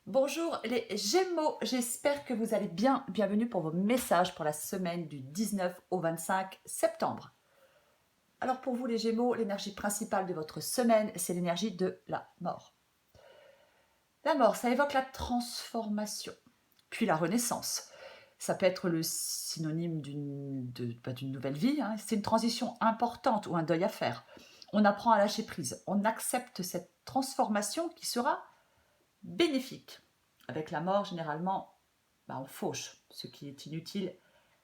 Bonjour les Gémeaux, j'espère que vous allez bien. Bienvenue pour vos messages pour la semaine du 19 au 25 septembre. Alors pour vous les Gémeaux, l'énergie principale de votre semaine, c'est l'énergie de la mort. La mort, ça évoque la transformation, puis la renaissance. Ça peut être le synonyme d'une nouvelle vie, hein. C'est une transition importante ou un deuil à faire. On apprend à lâcher prise, on accepte cette transformation qui sera bénéfique. Avec la mort, généralement, on fauche. Ce qui est inutile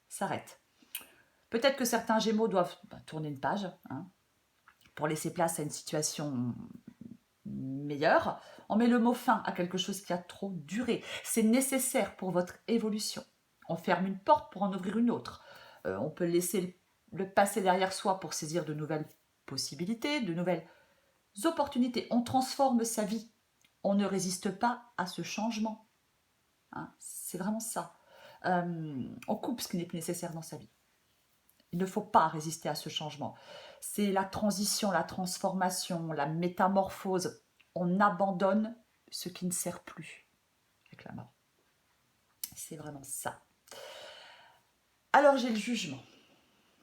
s'arrête. Peut-être que certains Gémeaux doivent tourner une page, hein, pour laisser place à une situation meilleure. On met le mot fin à quelque chose qui a trop duré. C'est nécessaire pour votre évolution. On ferme une porte pour en ouvrir une autre. On peut laisser le passé derrière soi pour saisir de nouvelles possibilités, de nouvelles opportunités. On transforme sa vie. On ne résiste pas à ce changement. Hein, c'est vraiment ça. On coupe ce qui n'est plus nécessaire dans sa vie. Il ne faut pas résister à ce changement. C'est la transition, la transformation, la métamorphose. On abandonne ce qui ne sert plus avec la mort. C'est vraiment ça. Alors j'ai le jugement,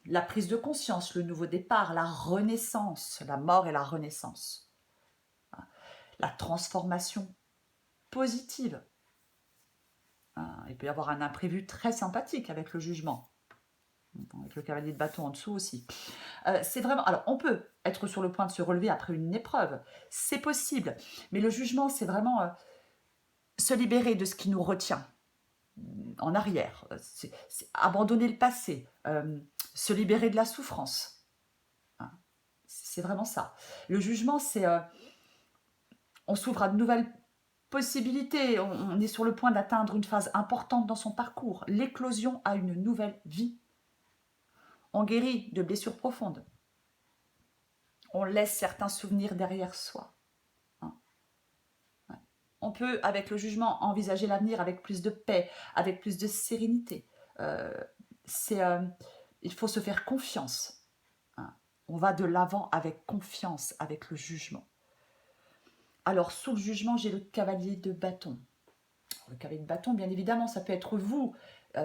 la prise de conscience, le nouveau départ, la renaissance, la mort et la renaissance. La transformation positive. Il peut y avoir un imprévu très sympathique avec le jugement. Avec le cavalier de bâton en dessous aussi. C'est vraiment. Alors, on peut être sur le point de se relever après une épreuve, c'est possible, mais le jugement, c'est vraiment se libérer de ce qui nous retient en arrière, c'est abandonner le passé, se libérer de la souffrance. Hein. C'est vraiment ça. Le jugement, c'est on s'ouvre à de nouvelles possibilités, on est sur le point d'atteindre une phase importante dans son parcours, l'éclosion à une nouvelle vie. On guérit de blessures profondes. On laisse certains souvenirs derrière soi. Hein. Ouais. On peut, avec le jugement, envisager l'avenir avec plus de paix, avec plus de sérénité. Euh, c'est, euh, il faut se faire confiance. Hein. On va de l'avant avec confiance, avec le jugement. Alors, sous le jugement, j'ai le cavalier de bâton. Le cavalier de bâton, bien évidemment, ça peut être vous.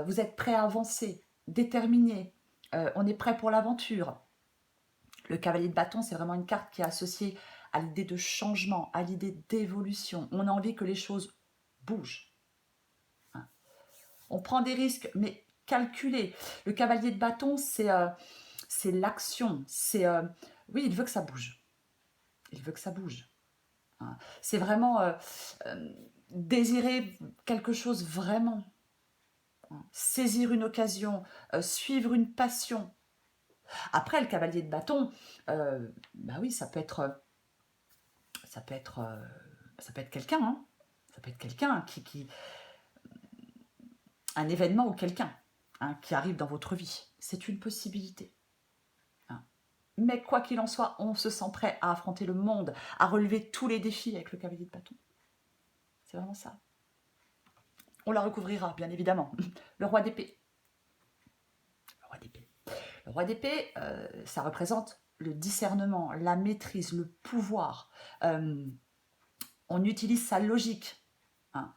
Vous êtes prêt à avancer, déterminé. On est prêt pour l'aventure. Le cavalier de bâton, c'est vraiment une carte qui est associée à l'idée de changement, à l'idée d'évolution. On a envie que les choses bougent. Hein. On prend des risques, mais calculés. Le cavalier de bâton, c'est l'action. Oui, il veut que ça bouge. Il veut que ça bouge. Hein. C'est vraiment désirer quelque chose vraiment. Hein. Saisir une occasion, suivre une passion. Après, le cavalier de bâton, oui, ça peut être, ça peut être quelqu'un, hein. Ça peut être quelqu'un un événement ou quelqu'un, hein, qui arrive dans votre vie. C'est une possibilité. Hein. Mais quoi qu'il en soit, on se sent prêt à affronter le monde, à relever tous les défis avec le cavalier de bâton. C'est vraiment ça. On la recouvrira, bien évidemment. Le roi d'épée. Le roi d'épée. Le roi d'épée, ça représente le discernement, la maîtrise, le pouvoir. On utilise sa logique. Hein.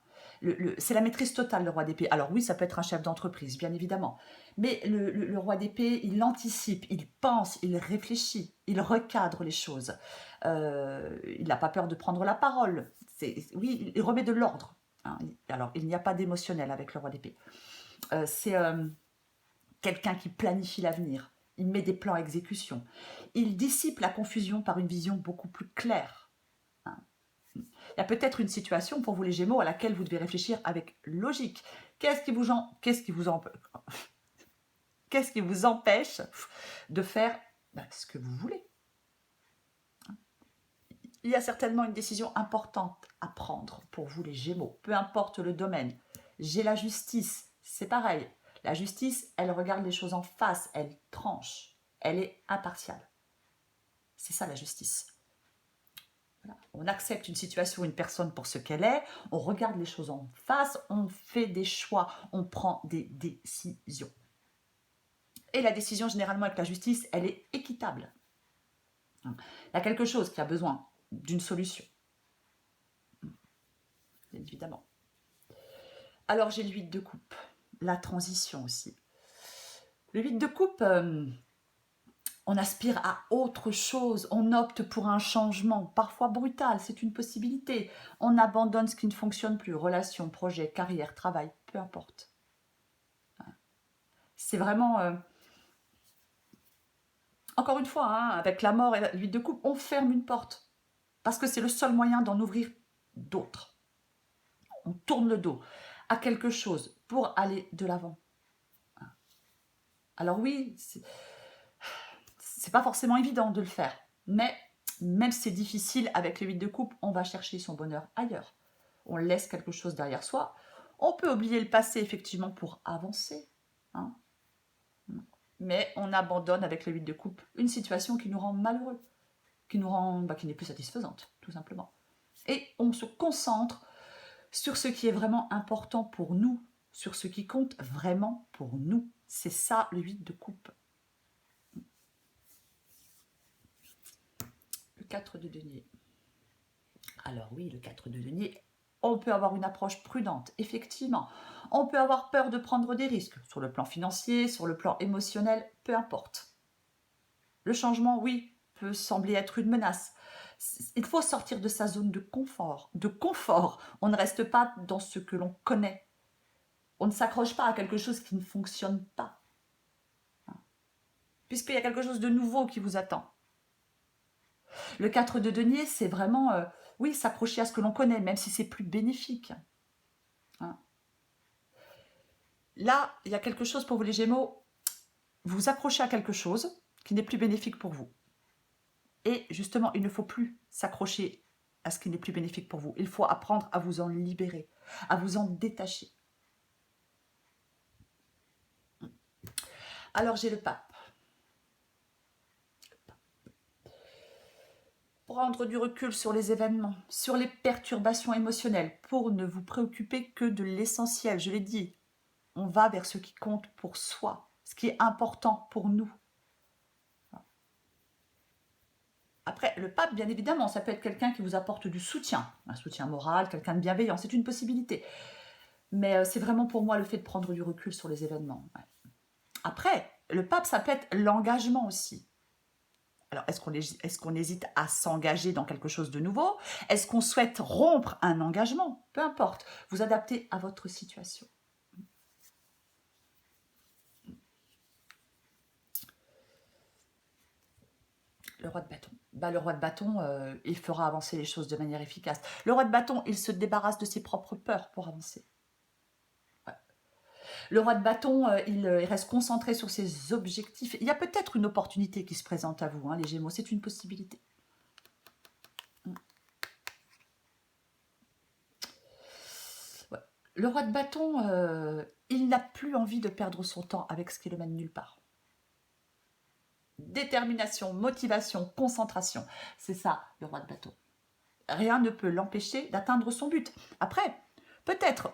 C'est la maîtrise totale, le roi d'épée. Alors oui, ça peut être un chef d'entreprise, bien évidemment. Mais le roi d'épée, il anticipe, il pense, il réfléchit, il recadre les choses. Il n'a pas peur de prendre la parole. Oui, il remet de l'ordre. Hein. Alors, il n'y a pas d'émotionnel avec le roi d'épée. C'est quelqu'un qui planifie l'avenir. Il met des plans à exécution. Il dissipe la confusion par une vision beaucoup plus claire. Hein. Il y a peut-être une situation pour vous les Gémeaux à laquelle vous devez réfléchir avec logique. Qu'est-ce qui vous empêche de faire ce que vous voulez? Il y a certainement une décision importante à prendre pour vous les Gémeaux, peu importe le domaine. J'ai la justice, c'est pareil. La justice, elle regarde les choses en face, elle tranche, elle est impartiale. C'est ça la justice. Voilà. On accepte une situation, une personne pour ce qu'elle est, on regarde les choses en face, on fait des choix, on prend des décisions. Et la décision, généralement, avec la justice, elle est équitable. Il y a quelque chose qui a besoin d'une solution. bien évidemment. Alors, j'ai le 8 de coupe, la transition aussi. Le 8 de coupe, on aspire à autre chose, on opte pour un changement, parfois brutal, c'est une possibilité. On abandonne ce qui ne fonctionne plus, relation, projet, carrière, travail, peu importe. C'est vraiment, encore une fois, hein, avec la mort et le 8 de coupe, on ferme une porte. Parce que c'est le seul moyen d'en ouvrir d'autres. On tourne le dos à quelque chose pour aller de l'avant. Alors oui, c'est pas forcément évident de le faire, mais même si c'est difficile avec le 8 de coupe, on va chercher son bonheur ailleurs. On laisse quelque chose derrière soi. On peut oublier le passé effectivement pour avancer, hein. Mais on abandonne avec le 8 de coupe une situation qui nous rend malheureux, qui n'est plus satisfaisante, tout simplement. Et on se concentre sur ce qui est vraiment important pour nous, sur ce qui compte vraiment pour nous. C'est ça le 8 de coupe. Le 4 de denier. Alors oui, le 4 de denier, on peut avoir une approche prudente, effectivement. On peut avoir peur de prendre des risques, sur le plan financier, sur le plan émotionnel, peu importe. Le changement, oui, peut sembler être une menace. Il faut sortir de sa zone de confort. On ne reste pas dans ce que l'on connaît. On ne s'accroche pas à quelque chose qui ne fonctionne pas. Puisqu'il y a quelque chose de nouveau qui vous attend. Le 4 de denier, c'est vraiment, oui, s'accrocher à ce que l'on connaît, même si c'est plus bénéfique. Hein. Là, il y a quelque chose pour vous les Gémeaux. Vous vous accrochez à quelque chose qui n'est plus bénéfique pour vous. Et justement, il ne faut plus s'accrocher à ce qui n'est plus bénéfique pour vous. Il faut apprendre à vous en libérer, à vous en détacher. Alors, j'ai le pape. Prendre du recul sur les événements, sur les perturbations émotionnelles, pour ne vous préoccuper que de l'essentiel. Je l'ai dit, on va vers ce qui compte pour soi, ce qui est important pour nous. Après, le pape, bien évidemment, ça peut être quelqu'un qui vous apporte du soutien, un soutien moral, quelqu'un de bienveillant, c'est une possibilité. Mais c'est vraiment pour moi le fait de prendre du recul sur les événements. Ouais. Après, le pape, ça peut être l'engagement aussi. Alors, est-ce qu'on hésite à s'engager dans quelque chose de nouveau? Est-ce qu'on souhaite rompre un engagement? Peu importe, vous adaptez à votre situation. Le roi de bâton. Le roi de bâton, il fera avancer les choses de manière efficace. Le roi de bâton, il se débarrasse de ses propres peurs pour avancer. Ouais. Le roi de bâton, il reste concentré sur ses objectifs. Il y a peut-être une opportunité qui se présente à vous, hein, les Gémeaux, c'est une possibilité. Ouais. Le roi de bâton, il n'a plus envie de perdre son temps avec ce qui le mène nulle part. Détermination, motivation, concentration. C'est ça, le roi de bâton. Rien ne peut l'empêcher d'atteindre son but. Après, peut-être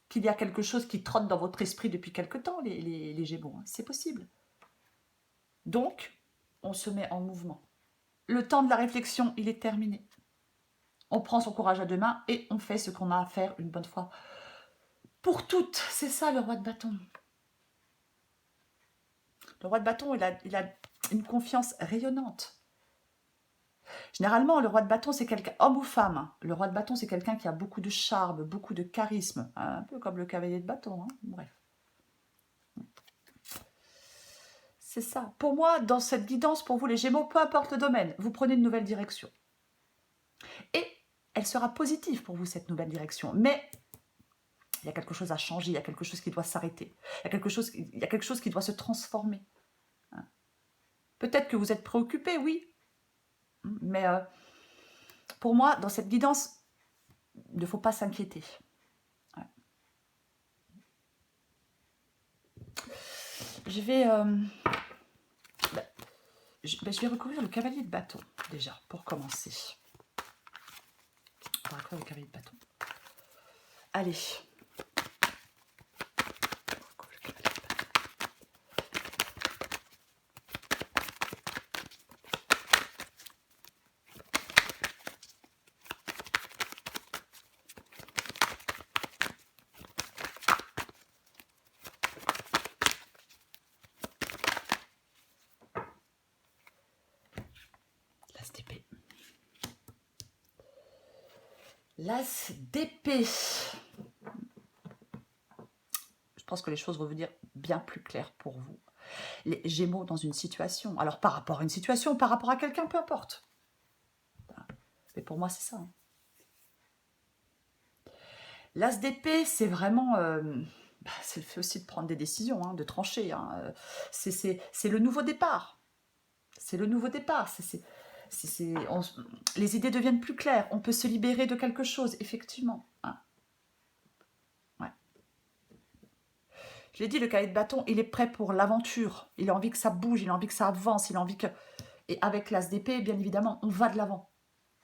qu'il y a quelque chose qui trotte dans votre esprit depuis quelque temps, les Gémeaux. Hein. C'est possible. Donc, on se met en mouvement. Le temps de la réflexion, il est terminé. On prend son courage à deux mains et on fait ce qu'on a à faire une bonne fois. Pour toutes, c'est ça le roi de bâton. Le roi de bâton, il a une confiance rayonnante. Généralement, le roi de bâton, c'est quelqu'un, homme ou femme, hein. Le roi de bâton, c'est quelqu'un qui a beaucoup de charme, beaucoup de charisme, un peu comme le cavalier de bâton, hein. Bref. C'est ça. Pour moi, dans cette guidance, pour vous les Gémeaux, peu importe le domaine, vous prenez une nouvelle direction. Et elle sera positive pour vous, cette nouvelle direction. Mais il y a quelque chose à changer, il y a quelque chose qui doit s'arrêter. Il y a quelque chose qui doit se transformer. Hein. Peut-être que vous êtes préoccupé, oui. Mais pour moi, dans cette guidance, il ne faut pas s'inquiéter. Ouais. Je vais recourir le cavalier de bâton, déjà, pour commencer. On va recourir le cavalier de bâton. Allez. L'as d'épée. Je pense que les choses vont devenir bien plus claires pour vous. Les Gémeaux dans une situation. Alors par rapport à une situation, par rapport à quelqu'un, peu importe. Mais pour moi, c'est ça. L'as d'épée, c'est vraiment... c'est le fait aussi de prendre des décisions, hein, de trancher. Hein. C'est le nouveau départ. C'est le nouveau départ. Les idées deviennent plus claires. On peut se libérer de quelque chose, effectivement. Hein. Ouais. Je l'ai dit, le cahier de bâton, il est prêt pour l'aventure. Il a envie que ça bouge, il a envie que ça avance, il a envie que... Et avec l'as d'épée, bien évidemment, on va de l'avant.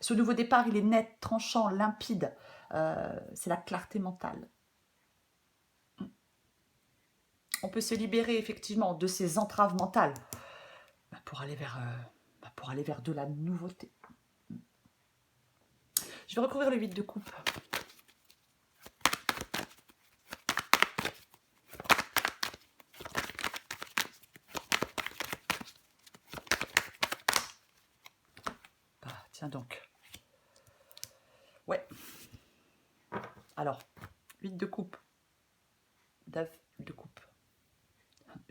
Ce nouveau départ, il est net, tranchant, limpide. C'est la clarté mentale. On peut se libérer effectivement de ces entraves mentales pour aller vers de la nouveauté. Je vais recouvrir le 8 de coupe. Ah, tiens donc. Ouais. Alors, 8 de coupe. 9 de coupe.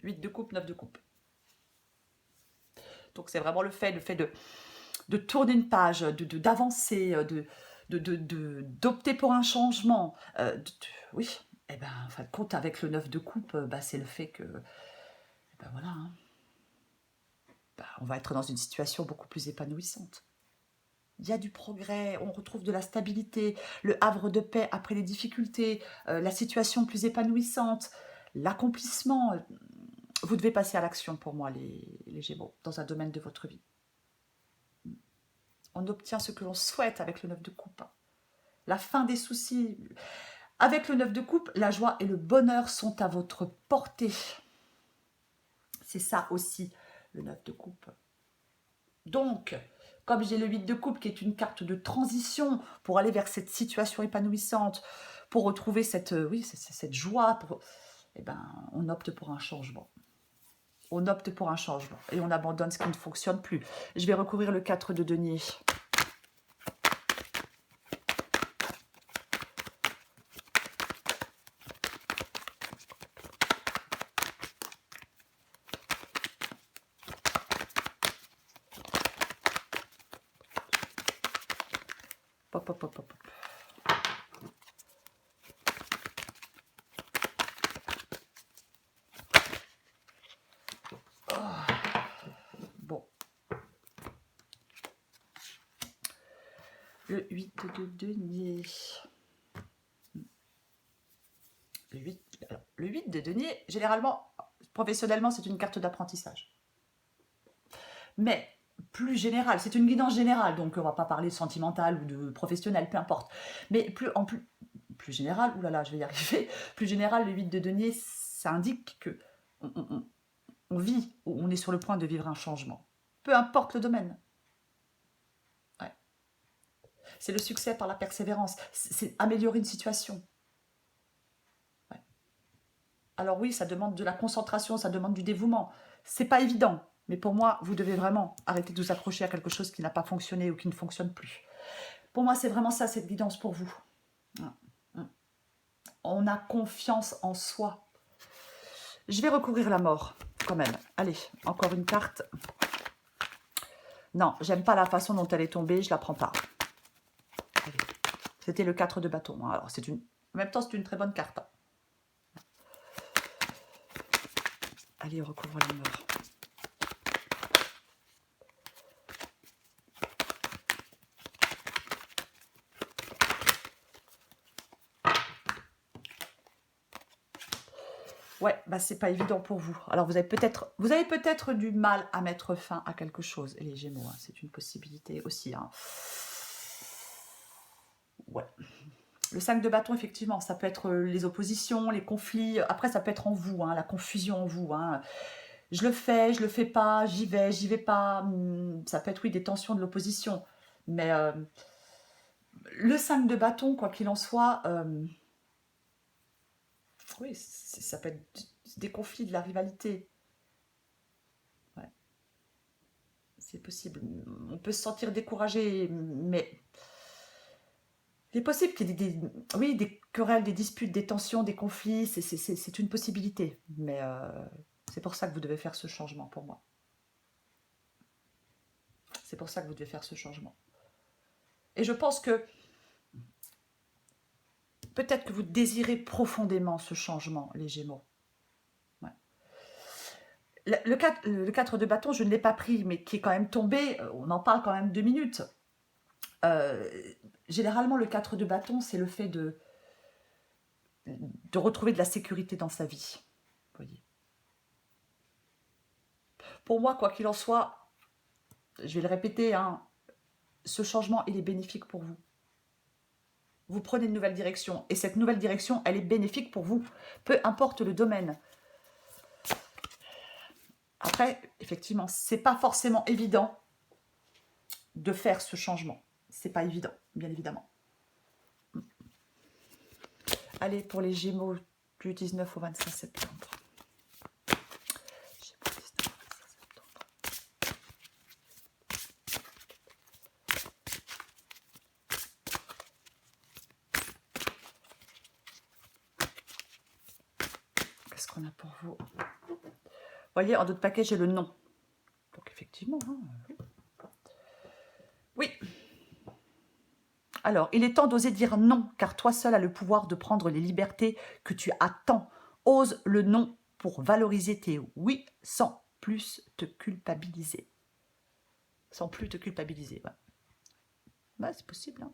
8 de coupe, 9 de coupe. Donc c'est vraiment le fait de tourner une page, d'avancer, d'opter pour un changement. Oui, et ben, en fin de compte, avec le 9 de coupe, c'est le fait que, ben voilà, hein, on va être dans une situation beaucoup plus épanouissante. Il y a du progrès, on retrouve de la stabilité, le havre de paix après les difficultés, la situation plus épanouissante, l'accomplissement. Vous devez passer à l'action pour moi, les Gémeaux, dans un domaine de votre vie. On obtient ce que l'on souhaite avec le 9 de coupe. La fin des soucis. Avec le 9 de coupe, la joie et le bonheur sont à votre portée. C'est ça aussi, le 9 de coupe. Donc, comme j'ai le 8 de coupe qui est une carte de transition pour aller vers cette situation épanouissante, pour retrouver cette joie, on opte pour un changement. On opte pour un changement et on abandonne ce qui ne fonctionne plus. Je vais recouvrir le 4 de denier. Pop, pop, pop, pop. Bon. Le 8 de denier. Le 8 de denier, généralement, professionnellement, c'est une carte d'apprentissage. Mais plus générale, c'est une guidance générale, donc on va pas parler de sentimental ou de professionnel, peu importe. Mais plus général, oulala, je vais y arriver, plus général, le 8 de denier, ça indique que on vit, on est sur le point de vivre un changement. Peu importe le domaine. Ouais. C'est le succès par la persévérance, c'est améliorer une situation. Ouais. Alors oui, ça demande de la concentration, ça demande du dévouement. C'est pas évident, mais pour moi, vous devez vraiment arrêter de vous accrocher à quelque chose qui n'a pas fonctionné ou qui ne fonctionne plus. Pour moi, c'est vraiment ça, cette guidance pour vous. On a confiance en soi. Je vais recouvrir la mort, quand même. Allez, encore une carte. Non, j'aime pas la façon dont elle est tombée, je la prends pas. C'était le 4 de bâton. Alors, en même temps, c'est une très bonne carte. Allez, on recouvre la mort. Ouais, c'est pas évident pour vous. Alors, vous avez peut-être du mal à mettre fin à quelque chose. Et les Gémeaux, hein, c'est une possibilité aussi. Hein. Ouais. Le 5 de bâton, effectivement, ça peut être les oppositions, les conflits. Après, ça peut être en vous, hein, la confusion en vous. Hein. Je le fais pas, j'y vais pas. Ça peut être, oui, des tensions de l'opposition. Mais le 5 de bâton, quoi qu'il en soit, oui, ça peut être des conflits, de la rivalité. Ouais, c'est possible. On peut se sentir découragé, mais Il est possible qu'il y ait oui, des querelles, des disputes, des tensions, des conflits, c'est une possibilité. Mais c'est pour ça que vous devez faire ce changement pour moi. C'est pour ça que vous devez faire ce changement. Et je pense que peut-être que vous désirez profondément ce changement, les Gémeaux. Ouais. Le 4 de bâton, je ne l'ai pas pris, mais qui est quand même tombé, on en parle quand même 2 minutes. Généralement, le 4 de bâton, c'est le fait de retrouver de la sécurité dans sa vie. Vous voyez. Pour moi, quoi qu'il en soit, je vais le répéter, hein, ce changement, il est bénéfique pour vous. Vous prenez une nouvelle direction, et cette nouvelle direction, elle est bénéfique pour vous, peu importe le domaine. Après, effectivement, c'est pas forcément évident de faire ce changement. C'est pas évident, bien évidemment. Allez, pour les Gémeaux du 19 au 25 septembre. Qu'est-ce qu'on a pour vous? Vous voyez, en d'autres paquets, j'ai le non. Donc, effectivement, hein, oui. Alors, il est temps d'oser dire non, car toi seul as le pouvoir de prendre les libertés que tu attends. Ose le non pour valoriser tes oui sans plus te culpabiliser. Sans plus te culpabiliser, ouais. Ouais, c'est possible, hein.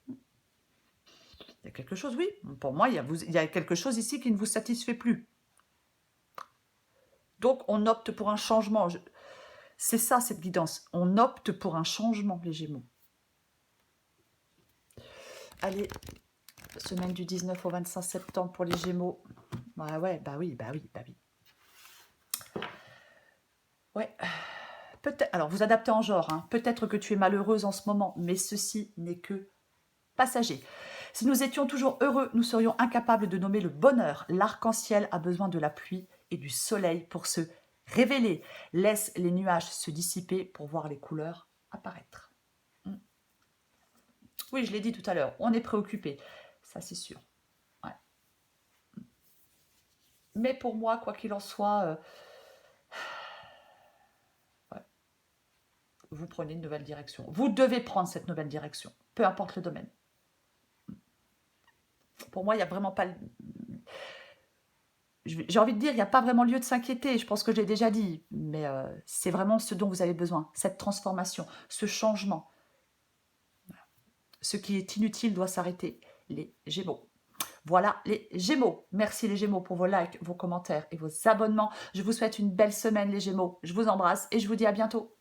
Il y a quelque chose, oui. Pour moi, il y a quelque chose ici qui ne vous satisfait plus. Donc, on opte pour un changement. C'est ça, cette guidance. On opte pour un changement, les Gémeaux. Allez, semaine du 19 au 25 septembre pour les Gémeaux. Ouais, bah oui. Ouais. Peut-être. Alors, vous adaptez en genre. Hein. Peut-être que tu es malheureuse en ce moment, mais ceci n'est que passager. Si nous étions toujours heureux, nous serions incapables de nommer le bonheur. L'arc-en-ciel a besoin de la pluie et du soleil pour se révéler. Laisse les nuages se dissiper pour voir les couleurs apparaître. Oui, je l'ai dit tout à l'heure, on est préoccupé. Ça, c'est sûr. Ouais. Mais pour moi, quoi qu'il en soit, ouais, vous prenez une nouvelle direction. Vous devez prendre cette nouvelle direction, peu importe le domaine. Pour moi, il n'y a vraiment pas... J'ai envie de dire, il n'y a pas vraiment lieu de s'inquiéter, je pense que j'ai déjà dit, mais c'est vraiment ce dont vous avez besoin, cette transformation, ce changement. Ce qui est inutile doit s'arrêter, les Gémeaux. Voilà les Gémeaux. Merci les Gémeaux pour vos likes, vos commentaires et vos abonnements. Je vous souhaite une belle semaine les Gémeaux. Je vous embrasse et je vous dis à bientôt.